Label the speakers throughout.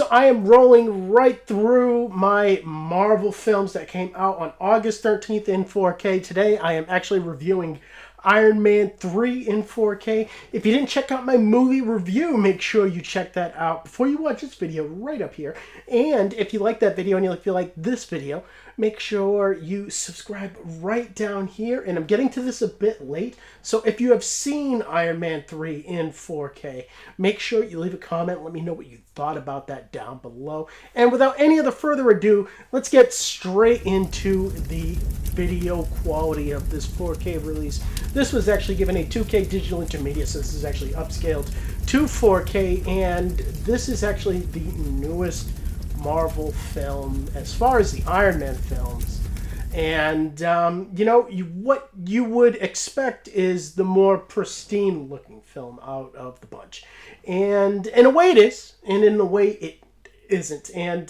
Speaker 1: So I am rolling right through my Marvel films that came out on August 13th in 4K. Today I am actually reviewing Iron Man 3 in 4K. If you didn't check out my movie review, make sure you check that out before you watch this video right up here. And if you like that video and you feel like this video, make sure you subscribe right down here. And I'm getting to this a bit late, so if you have seen Iron Man 3 in 4K, make sure you leave a comment. Let me know what you thought about that down below. And without any other further ado, let's get straight into the video quality of this 4K release. This was actually given a 2K digital intermediate, so this is actually upscaled to 4K, and this is actually the newest Marvel film as far as the Iron Man films. And, what you would expect is the more pristine looking film out of the bunch. And in a way it is, and in a way it isn't. And,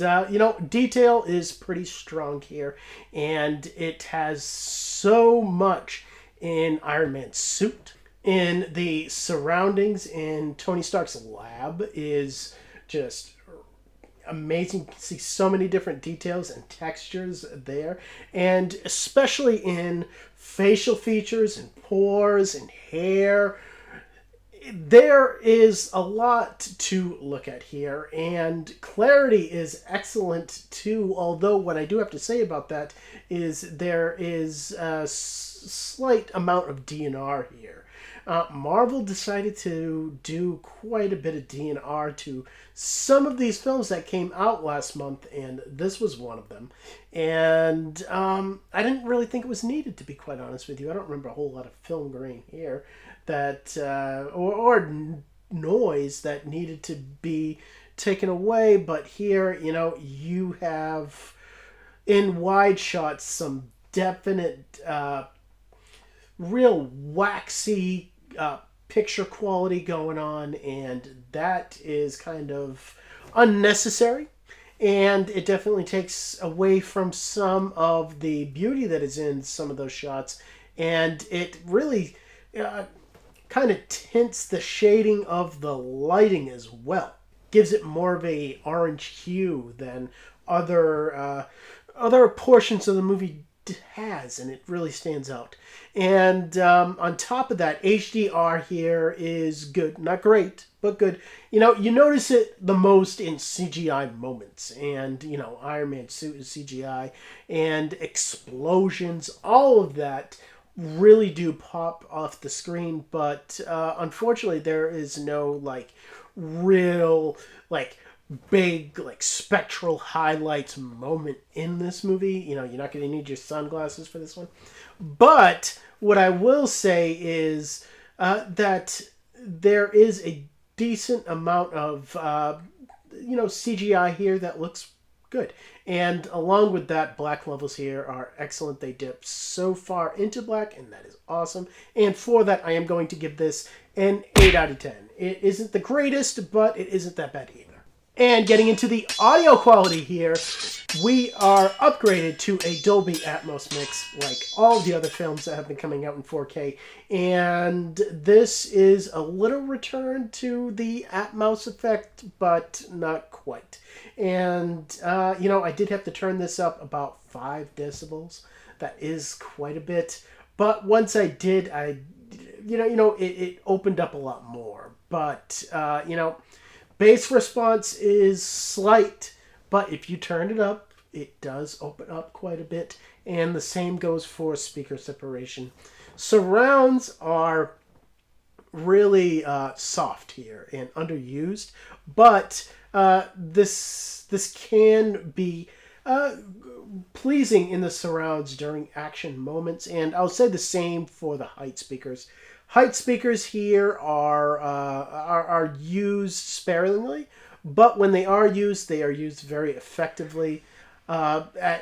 Speaker 1: detail is pretty strong here. And it has so much in Iron Man's suit. In the surroundings in Tony Stark's lab is just amazing. You can see so many different details and textures there, and especially in facial features and pores and hair, there is a lot to look at here, and clarity is excellent too, although what I do have to say about that is there is a slight amount of DNR here. Marvel decided to do quite a bit of DNR to some of these films that came out last month, and this was one of them. And I didn't really think it was needed, to be quite honest with you. I don't remember a whole lot of film grain here that or noise that needed to be taken away. But here, you have in wide shots some definite real waxy picture quality going on, and that is kind of unnecessary, and it definitely takes away from some of the beauty that is in some of those shots, and it really kind of tints the shading of the lighting as well. Gives it more of a orange hue than other portions of the movie has, and it really stands out. And on top of that, HDR here is good. Not great, but good. You notice it the most in CGI moments. And, Iron Man's suit is CGI. And explosions, all of that really do pop off the screen. But unfortunately, there is no, real, big spectral highlights moment in this movie. You're not going to need your sunglasses for this one. But what I will say is that there is a decent amount of CGI here that looks good, and along with that, black levels here are excellent. They dip so far into black, and that is awesome. And for that, I am going to give this an 8 out of 10. It isn't the greatest, but it isn't that bad either. And getting into the audio quality here, we are upgraded to a Dolby Atmos mix like all the other films that have been coming out in 4K. And this is a little return to the Atmos effect, but not quite. And, I did have to turn this up about 5 decibels. That is quite a bit. But once I did, it opened up a lot more. But, bass response is slight, but if you turn it up, it does open up quite a bit. And the same goes for speaker separation. Surrounds are really soft here and underused, but this can be pleasing in the surrounds during action moments. And I'll say the same for the height speakers. Height speakers here are used sparingly, but when they are used very effectively.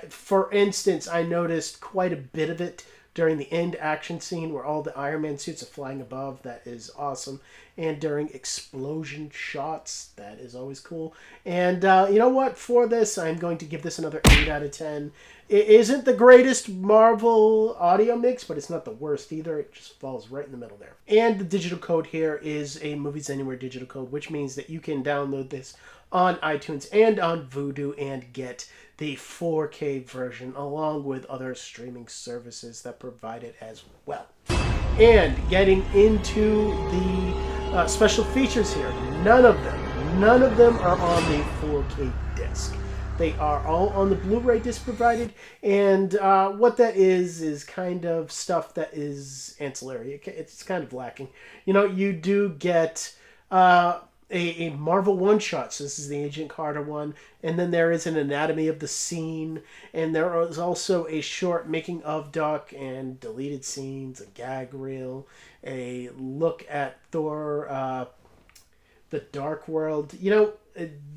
Speaker 1: For instance, I noticed quite a bit of it during the end action scene where all the Iron Man suits are flying above. That is awesome. And during explosion shots, that is always cool. And you know what? For this, I'm going to give this another 8 out of 10. It isn't the greatest Marvel audio mix, but it's not the worst either. It just falls right in the middle there. And the digital code here is a Movies Anywhere digital code, which means that you can download this on iTunes and on Vudu and get the 4K version along with other streaming services that provide it as well. And getting into the special features here, none of them are on the 4K disc. They are all on the Blu-ray disc provided, and what that is kind of stuff that is ancillary. It's kind of lacking. You know, you do get a Marvel one-shot. So this is the Agent Carter one. And then there is an anatomy of the scene. And there is also a short making of doc and deleted scenes, a gag reel, a look at Thor, The Dark World. You know,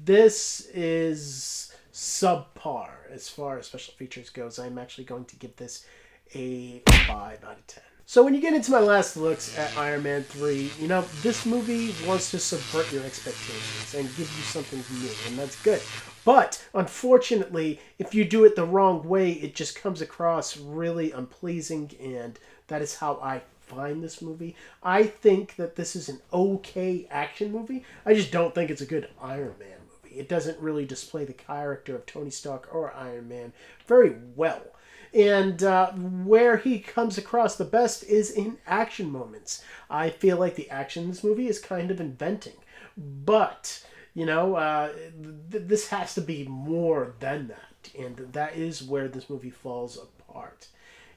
Speaker 1: this is subpar as far as special features goes. I'm actually going to give this a 5 out of 10. So when you get into my last looks at Iron Man 3, you know, this movie wants to subvert your expectations and give you something new, and that's good. But, unfortunately, if you do it the wrong way, it just comes across really unpleasing, and that is how I find this movie. I think that this is an okay action movie. I just don't think it's a good Iron Man movie. It doesn't really display the character of Tony Stark or Iron Man very well. And where he comes across the best is in action moments. I feel like the action in this movie is kind of inventing. But, you know, this has to be more than that. And that is where this movie falls apart.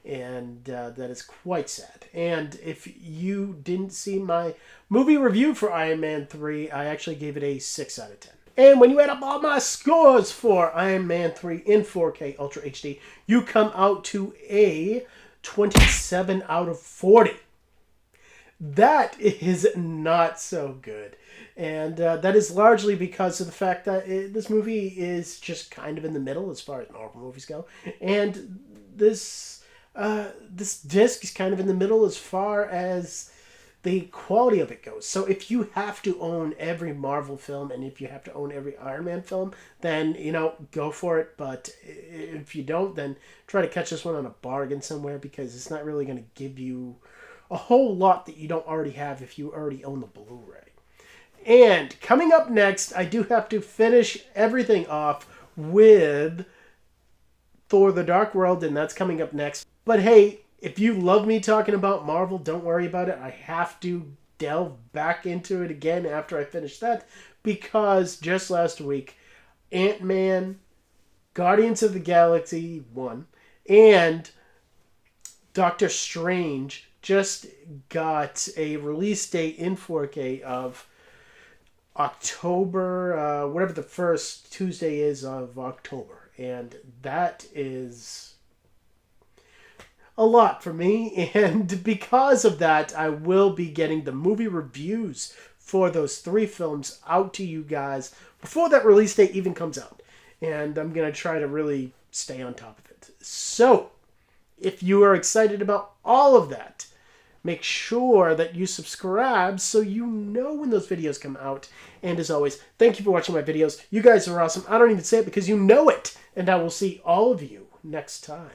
Speaker 1: And that is quite sad. And if you didn't see my movie review for Iron Man 3, I actually gave it a 6 out of 10. And when you add up all my scores for Iron Man 3 in 4K Ultra HD, you come out to a 27 out of 40. That is not so good. And that is largely because of the fact that this movie is just kind of in the middle as far as Marvel movies go. And this disc is kind of in the middle as far as the quality of it goes. So if you have to own every Marvel film and if you have to own every Iron Man film, then, you know, go for it. But if you don't, then try to catch this one on a bargain somewhere, because it's not really going to give you a whole lot that you don't already have if you already own the Blu-ray. And coming up next, I do have to finish everything off with Thor: The Dark World, and that's coming up next. But hey, if you love me talking about Marvel, don't worry about it. I have to delve back into it again after I finish that, because just last week, Ant-Man, Guardians of the Galaxy 1, and Doctor Strange just got a release date in 4K of October, whatever the first Tuesday is of October. And that is a lot for me, and because of that, I will be getting the movie reviews for those 3 films out to you guys before that release date even comes out. And I'm going to try to really stay on top of it. So, if you are excited about all of that, make sure that you subscribe so you know when those videos come out. And as always, thank you for watching my videos. You guys are awesome. I don't even say it because you know it. And I will see all of you next time.